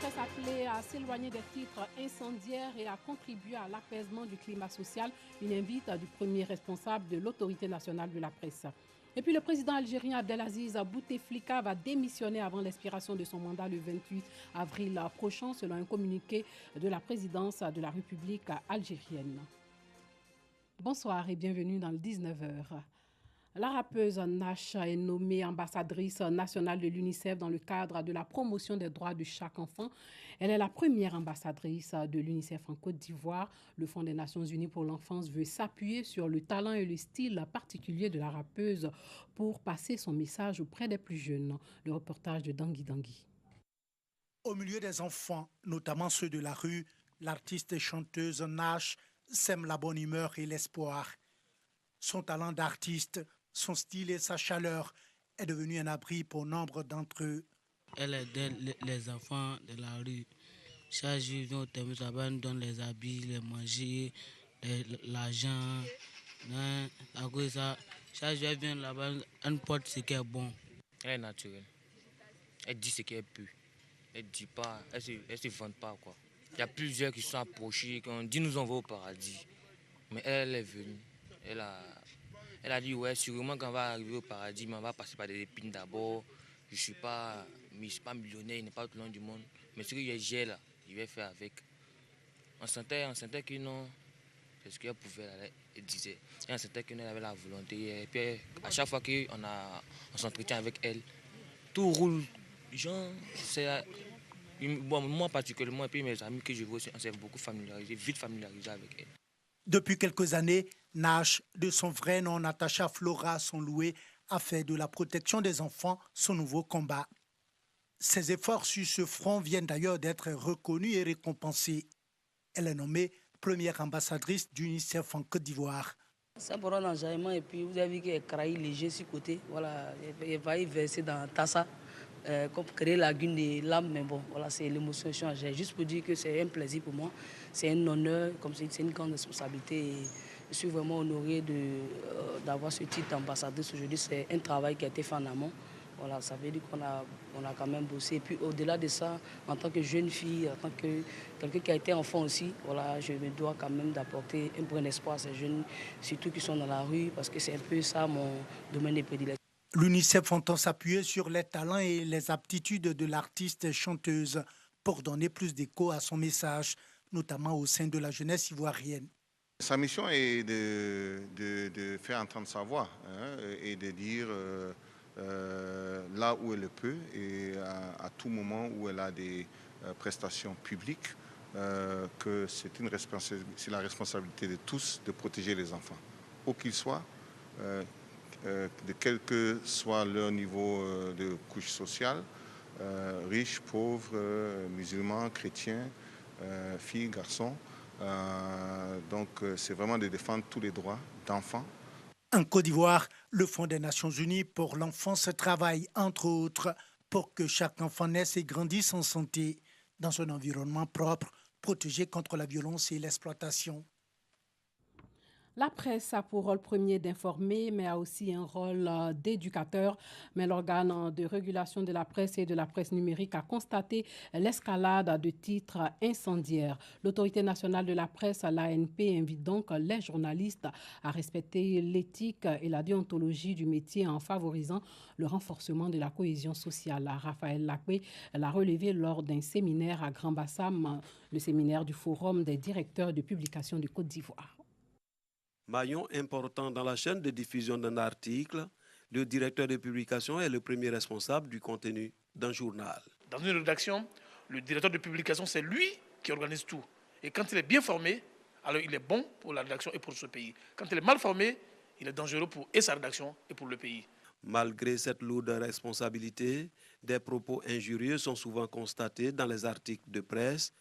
presse appelée à s'éloigner des titres incendiaires et à contribuer à l'apaisement du climat social. Une invite du premier responsable de l'autorité nationale de la presse. Et puis le président algérien Abdelaziz Bouteflika va démissionner avant l'expiration de son mandat le 28 avril prochain, selon un communiqué de la présidence de la République algérienne. Bonsoir et bienvenue dans le 19h. La rappeuse Nash est nommée ambassadrice nationale de l'UNICEF dans le cadre de la promotion des droits de chaque enfant. Elle est la première ambassadrice de l'UNICEF en Côte d'Ivoire. Le Fonds des Nations Unies pour l'enfance veut s'appuyer sur le talent et le style particulier de la rappeuse pour passer son message auprès des plus jeunes. Le reportage de Dangui Dangui. Au milieu des enfants, notamment ceux de la rue, l'artiste et chanteuse Nash sème la bonne humeur et l'espoir. Son talent d'artiste, son style et sa chaleur est devenu un abri pour nombre d'entre eux. Elle aide les enfants de la rue. Chaque jour, nous donne les habits, les manger, l'argent. À cause de ça, chaque jour, elle vient là-bas, elle porte ce qui est bon. Elle est naturelle. Elle dit ce qu'elle peut. Elle ne dit pas, elle se vante pas, quoi. Il y a plusieurs qui sont approchés, qui ont dit nous on va au paradis. Mais elle est venue. Elle a dit ouais, sûrement quand on va arriver au paradis, mais on va passer par des épines d'abord. Je ne suis pas millionnaire, il n'est pas tout le long du monde. Mais ce que j'ai là, je vais faire avec. On sentait que non, c'est ce qu'elle pouvait, elle disait. Et on sentait qu'elle avait la volonté. Et puis à chaque fois qu'on s'entretient avec elle, tout roule. Genre, bon, moi particulièrement, et puis mes amis que je vois aussi, on s'est beaucoup familiarisé, vite familiarisé avec elle. Depuis quelques années, Nash, de son vrai nom Natacha Flora Sonloué, a fait de la protection des enfants son nouveau combat. Ses efforts sur ce front viennent d'ailleurs d'être reconnus et récompensés. Elle est nommée première ambassadrice d'UNICEF en Côte d'Ivoire. C'est pour un enjaillement et puis vous avez vu qu'il y a Caraï léger sur côté. Voilà, il va y verser dans Tassa. Comme créer la lagune des lames, mais bon, voilà, c'est l'émotion. J'ai juste pour dire que c'est un plaisir pour moi, c'est un honneur, comme c'est une grande responsabilité. Et je suis vraiment honoré d'avoir ce titre d'ambassadrice aujourd'hui. C'est un travail qui a été fait en amont. Voilà, ça veut dire qu'on a quand même bossé. Et puis au-delà de ça, en tant que jeune fille, en tant que quelqu'un qui a été enfant aussi, voilà, je me dois quand même d'apporter un bon espoir à ces jeunes, surtout qui sont dans la rue, parce que c'est un peu ça mon domaine de prédilection. L'UNICEF entend s'appuyer sur les talents et les aptitudes de l'artiste et chanteuse pour donner plus d'écho à son message, notamment au sein de la jeunesse ivoirienne. Sa mission est de faire entendre sa voix et de dire là où elle le peut et à tout moment où elle a des prestations publiques que c'est la responsabilité de tous de protéger les enfants, où qu'ils soient. De quel que soit leur niveau de couche sociale, riches, pauvres, musulmans, chrétiens, filles, garçons. Donc c'est vraiment de défendre tous les droits d'enfants. En Côte d'Ivoire, le Fonds des Nations Unies pour l'enfance travaille, entre autres, pour que chaque enfant naisse et grandisse en santé, dans un environnement propre, protégé contre la violence et l'exploitation. La presse a pour rôle premier d'informer, mais a aussi un rôle d'éducateur. Mais l'organe de régulation de la presse et de la presse numérique a constaté l'escalade de titres incendiaires. L'autorité nationale de la presse, l'ANP, invite donc les journalistes à respecter l'éthique et la déontologie du métier en favorisant le renforcement de la cohésion sociale. Raphaël Lacoué l'a relevé lors d'un séminaire à Grand-Bassam, le séminaire du Forum des directeurs de publication de Côte d'Ivoire. Maillon important dans la chaîne de diffusion d'un article, le directeur de publication est le premier responsable du contenu d'un journal. Dans une rédaction, le directeur de publication, c'est lui qui organise tout. Et quand il est bien formé, alors il est bon pour la rédaction et pour ce pays. Quand il est mal formé, il est dangereux pour sa rédaction et pour le pays. Malgré cette lourde responsabilité, des propos injurieux sont souvent constatés dans les articles de presse,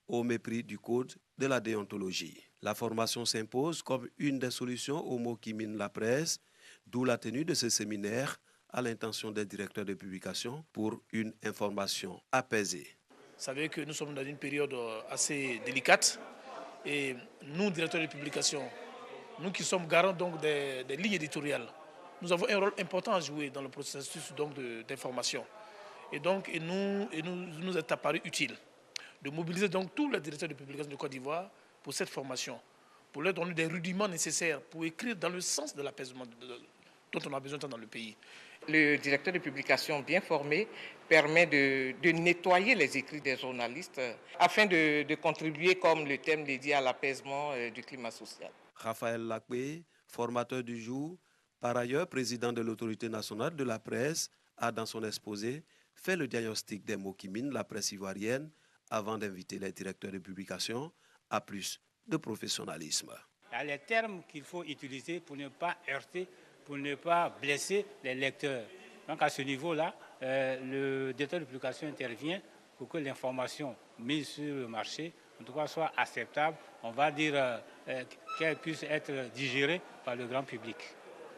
au mépris du code de la déontologie. La formation s'impose comme une des solutions aux maux qui minent la presse, d'où la tenue de ce séminaire à l'intention des directeurs de publication pour une information apaisée. Vous savez que nous sommes dans une période assez délicate et nous, directeurs de publication, nous qui sommes garants donc des lignes éditoriales, nous avons un rôle important à jouer dans le processus d'information. Et donc, il nous est apparu utile de mobiliser donc tous les directeurs de publication de Côte d'Ivoire pour cette formation, pour leur donner des rudiments nécessaires pour écrire dans le sens de l'apaisement dont on a besoin dans le pays. Le directeur de publication bien formé permet de nettoyer les écrits des journalistes afin de contribuer, comme le thème dédié à l'apaisement du climat social. Raphaël Lacbé, formateur du jour, par ailleurs président de l'autorité nationale de la presse, a dans son exposé fait le diagnostic des maux qui minent la presse ivoirienne avant d'inviter les directeurs de publication à plus de professionnalisme. Il y a les termes qu'il faut utiliser pour ne pas heurter, pour ne pas blesser les lecteurs. Donc à ce niveau-là, le directeur de publication intervient pour que l'information mise sur le marché, en tout cas, soit acceptable, on va dire qu'elle puisse être digérée par le grand public.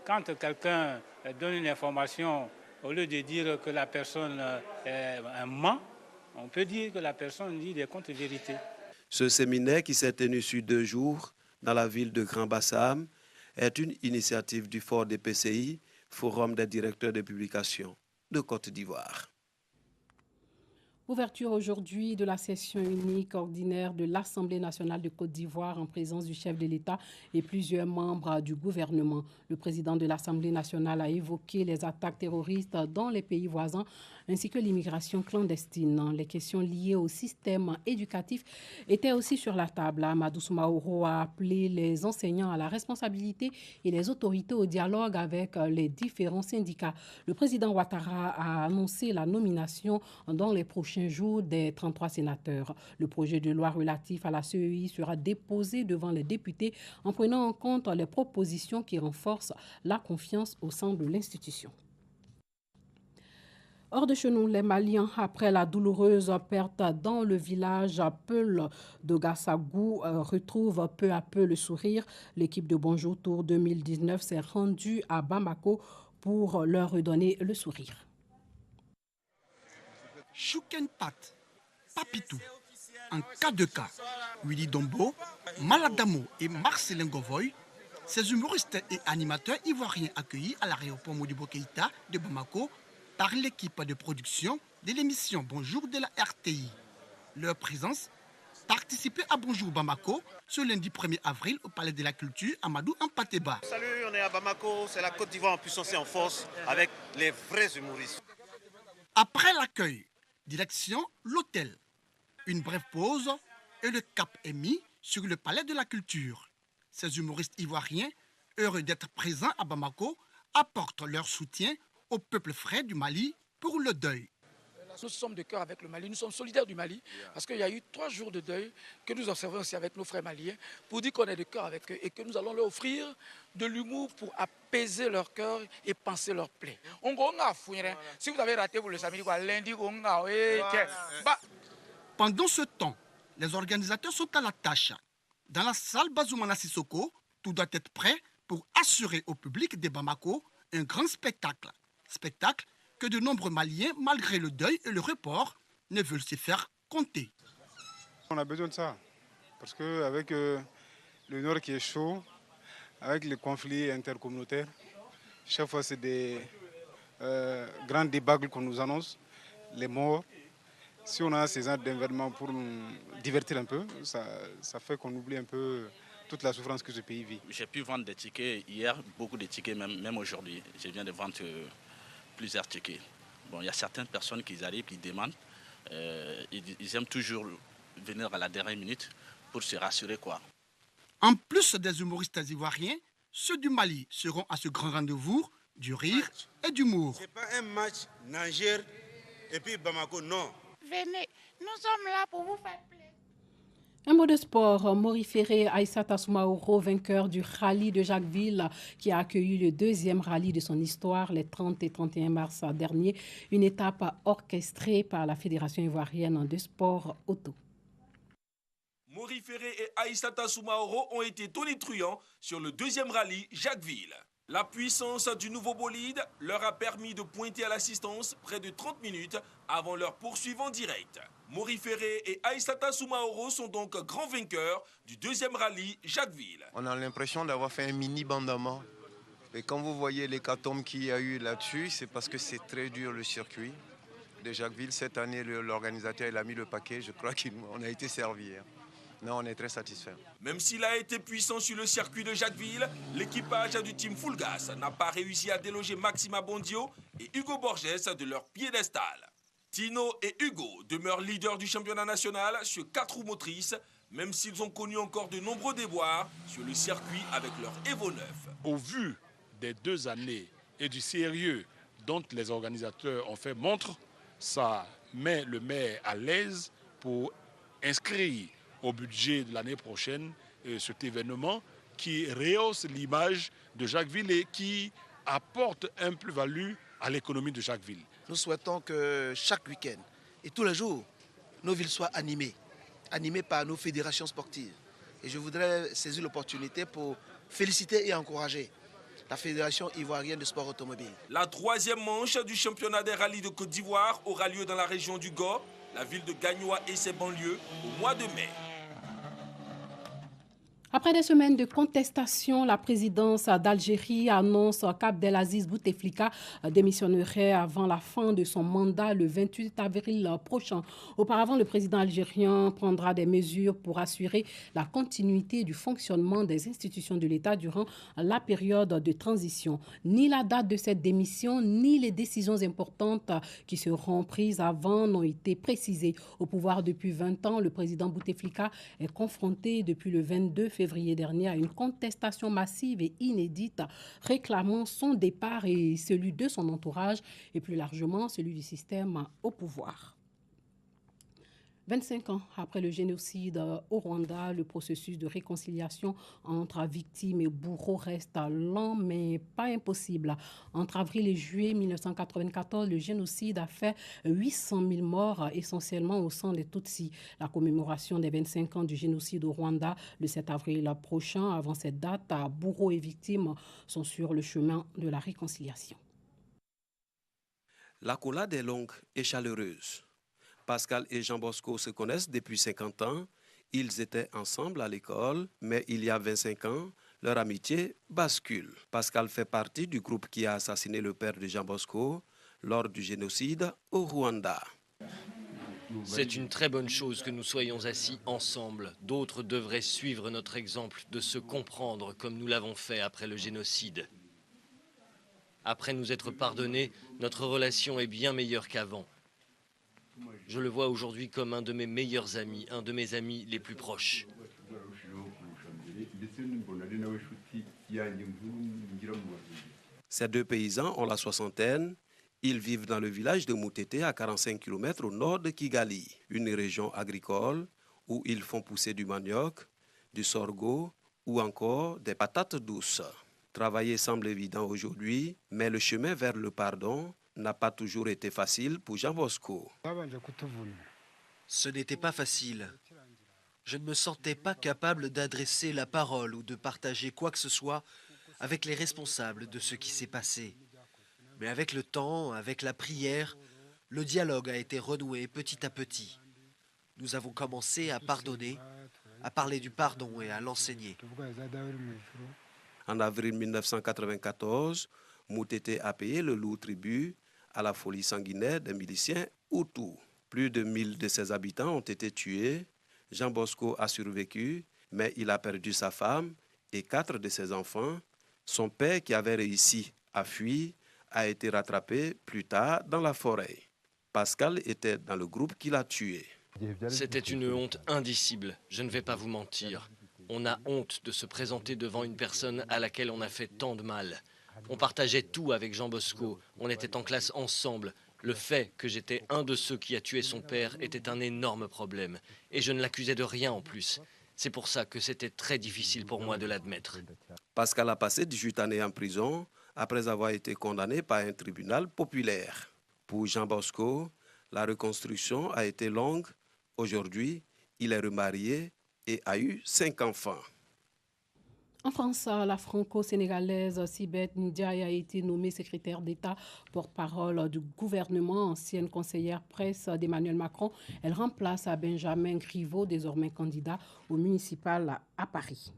Quand quelqu'un donne une information, au lieu de dire que la personne ment, on peut dire que la personne dit des contre-vérités. Ce séminaire qui s'est tenu sur 2 jours dans la ville de Grand-Bassam est une initiative du Fort des PCI, Forum des directeurs de publication de Côte d'Ivoire. Ouverture aujourd'hui de la session unique ordinaire de l'Assemblée nationale de Côte d'Ivoire en présence du chef de l'État et plusieurs membres du gouvernement. Le président de l'Assemblée nationale a évoqué les attaques terroristes dans les pays voisins ainsi que l'immigration clandestine. Les questions liées au système éducatif étaient aussi sur la table. Amadou Soumaoro a appelé les enseignants à la responsabilité et les autorités au dialogue avec les différents syndicats. Le président Ouattara a annoncé la nomination dans les prochains jours des 33 sénateurs. Le projet de loi relatif à la CEI sera déposé devant les députés en prenant en compte les propositions qui renforcent la confiance au sein de l'institution. Hors de chez nous, les Maliens, après la douloureuse perte dans le village Peul de Gassagou, retrouvent peu à peu le sourire. L'équipe de Bonjour Tour 2019 s'est rendue à Bamako pour leur redonner le sourire. Choukenpat, Papitou, en cas de cas, Willy Dombo, Maladamo et Marcelin Govoy, ces humoristes et animateurs ivoiriens accueillis à l'aéroport Modibo Keïta de Bamako par l'équipe de production de l'émission Bonjour de la RTI. Leur présence participait à Bonjour Bamako ce lundi 1er avril au Palais de la Culture Amadou Ampateba. Salut, on est à Bamako, c'est la Côte d'Ivoire en puissance et en force avec les vrais humoristes. Après l'accueil, direction l'hôtel. Une brève pause et le cap est mis sur le Palais de la Culture. Ces humoristes ivoiriens, heureux d'être présents à Bamako, apportent leur soutien au peuple frère du Mali pour le deuil. Nous sommes de cœur avec le Mali, nous sommes solidaires du Mali parce qu'il y a eu 3 jours de deuil que nous observons aussi avec nos frères maliens pour dire qu'on est de cœur avec eux et que nous allons leur offrir de l'humour pour apaiser leur cœur et panser leur plaie. Si vous avez raté, vous le savez, lundi, pendant ce temps, les organisateurs sont à la tâche. Dans la salle Bazoumana Sissoko, tout doit être prêt pour assurer au public de Bamako un grand spectacle. Spectacle que de nombreux Maliens, malgré le deuil et le report, ne veulent se faire compter. On a besoin de ça, parce qu'avec le Nord qui est chaud, avec les conflits intercommunautaires, chaque fois c'est des grands débâcles qu'on nous annonce, les morts. Si on a ces genres d'événements pour nous divertir un peu, ça fait qu'on oublie un peu toute la souffrance que ce pays vit. J'ai pu vendre des tickets hier, beaucoup de tickets, même aujourd'hui. Je viens de vendre plusieurs tickets. Bon, il y a certaines personnes qui arrivent, qui demandent. Ils aiment toujours venir à la dernière minute pour se rassurer, quoi. En plus des humoristes ivoiriens, ceux du Mali seront à ce grand rendez-vous du rire et d'humour. Ce n'est pas un match Niger et puis Bamako, non. Venez, nous sommes là pour vous faire plaisir. Un mot de sport, Morifere Aïssata Soumaoro, vainqueur du rallye de Jacquesville, qui a accueilli le 2e rallye de son histoire les 30 et 31 mars dernier, une étape orchestrée par la Fédération ivoirienne de sport auto. Morifere et Aïssata Soumaoro ont été tonitruants sur le 2e rallye Jacquesville. La puissance du nouveau bolide leur a permis de pointer à l'assistance près de 30 minutes avant leur poursuivant direct. Morifere et Aïssata Soumaoro sont donc grands vainqueurs du 2e rallye Jacquesville. On a l'impression d'avoir fait un mini bandama. Et quand vous voyez l'hécatombe qu'il y a eu là-dessus, c'est parce que c'est très dur le circuit. de Jacquesville. Cette année, l'organisateur il a mis le paquet. Je crois qu'on a été servi. Non, on est très satisfait. Même s'il a été puissant sur le circuit de Jacquesville, l'équipage du team Full Gas n'a pas réussi à déloger Maxima Bondio et Hugo Borges de leur piédestal. Tino et Hugo demeurent leaders du championnat national sur 4 roues motrices, même s'ils ont connu encore de nombreux déboires sur le circuit avec leur Evo 9. Au vu des 2 années et du sérieux dont les organisateurs ont fait montre, ça met le maire à l'aise pour inscrire au budget de l'année prochaine cet événement qui rehausse l'image de Jacquesville et qui apporte un plus-value à l'économie de Jacquesville. Nous souhaitons que chaque week-end et tous les jours, nos villes soient animées par nos fédérations sportives. Et je voudrais saisir l'opportunité pour féliciter et encourager la Fédération ivoirienne de sport automobile. La 3e manche du championnat des rallyes de Côte d'Ivoire aura lieu dans la région du Go, la ville de Gagnoa et ses banlieues au mois de mai. Après des semaines de contestation, la présidence d'Algérie annonce qu'Abdelaziz Bouteflika démissionnerait avant la fin de son mandat le 28 avril prochain. Auparavant, le président algérien prendra des mesures pour assurer la continuité du fonctionnement des institutions de l'État durant la période de transition. Ni la date de cette démission, ni les décisions importantes qui seront prises avant n'ont été précisées. Au pouvoir depuis 20 ans, le président Bouteflika est confronté depuis le 22 février dernier à une contestation massive et inédite réclamant son départ et celui de son entourage et plus largement celui du système au pouvoir. 25 ans après le génocide au Rwanda, le processus de réconciliation entre victimes et bourreaux reste lent mais pas impossible. Entre avril et juillet 1994, le génocide a fait 800 000 morts, essentiellement au sang des Tutsis. La commémoration des 25 ans du génocide au Rwanda, le 7 avril prochain, avant cette date, bourreaux et victimes sont sur le chemin de la réconciliation. L'accolade est longue et chaleureuse. Pascal et Jean Bosco se connaissent depuis 50 ans. Ils étaient ensemble à l'école, mais il y a 25 ans, leur amitié bascule. Pascal fait partie du groupe qui a assassiné le père de Jean Bosco lors du génocide au Rwanda. C'est une très bonne chose que nous soyons assis ensemble. D'autres devraient suivre notre exemple de se comprendre comme nous l'avons fait après le génocide. Après nous être pardonnés, notre relation est bien meilleure qu'avant. Je le vois aujourd'hui comme un de mes meilleurs amis, un de mes amis les plus proches. Ces 2 paysans ont la soixantaine. Ils vivent dans le village de Moutete à 45 km au nord de Kigali, une région agricole où ils font pousser du manioc, du sorgho ou encore des patates douces. Travailler semble évident aujourd'hui, mais le chemin vers le pardon n'a pas toujours été facile pour Jean Bosco. Ce n'était pas facile. Je ne me sentais pas capable d'adresser la parole ou de partager quoi que ce soit avec les responsables de ce qui s'est passé. Mais avec le temps, avec la prière, le dialogue a été renoué petit à petit. Nous avons commencé à pardonner, à parler du pardon et à l'enseigner. En avril 1994, Moutete a payé le lourd tribut à la folie sanguinaire des miliciens Hutus. Plus de 1000 de ses habitants ont été tués. Jean Bosco a survécu, mais il a perdu sa femme et 4 de ses enfants. Son père, qui avait réussi à fuir, a été rattrapé plus tard dans la forêt. Pascal était dans le groupe qui l'a tué. C'était une honte indicible, je ne vais pas vous mentir. On a honte de se présenter devant une personne à laquelle on a fait tant de mal. On partageait tout avec Jean Bosco, on était en classe ensemble. Le fait que j'étais un de ceux qui a tué son père était un énorme problème. Et je ne l'accusais de rien en plus. C'est pour ça que c'était très difficile pour moi de l'admettre. Pascal a passé 18 années en prison après avoir été condamné par un tribunal populaire. Pour Jean Bosco, la reconstruction a été longue. Aujourd'hui, il est remarié et a eu 5 enfants. En France, la franco-sénégalaise Sibeth Ndiaye a été nommée secrétaire d'État, porte-parole du gouvernement, ancienne conseillère presse d'Emmanuel Macron. Elle remplace Benjamin Griveaux, désormais candidat au municipal à Paris.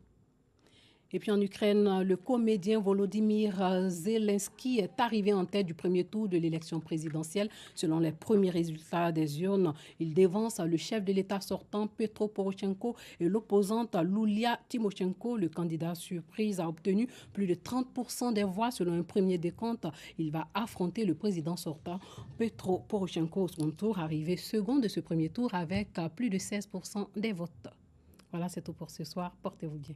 Et puis en Ukraine, le comédien Volodymyr Zelensky est arrivé en tête du premier tour de l'élection présidentielle. Selon les premiers résultats des urnes, il dévance le chef de l'État sortant Petro Poroshenko et l'opposante Yulia Tymoshenko. Le candidat surprise a obtenu plus de 30% des voix selon un premier décompte. Il va affronter le président sortant Petro Poroshenko au second tour, arrivé second de ce premier tour avec plus de 16% des votes. Voilà, c'est tout pour ce soir. Portez-vous bien.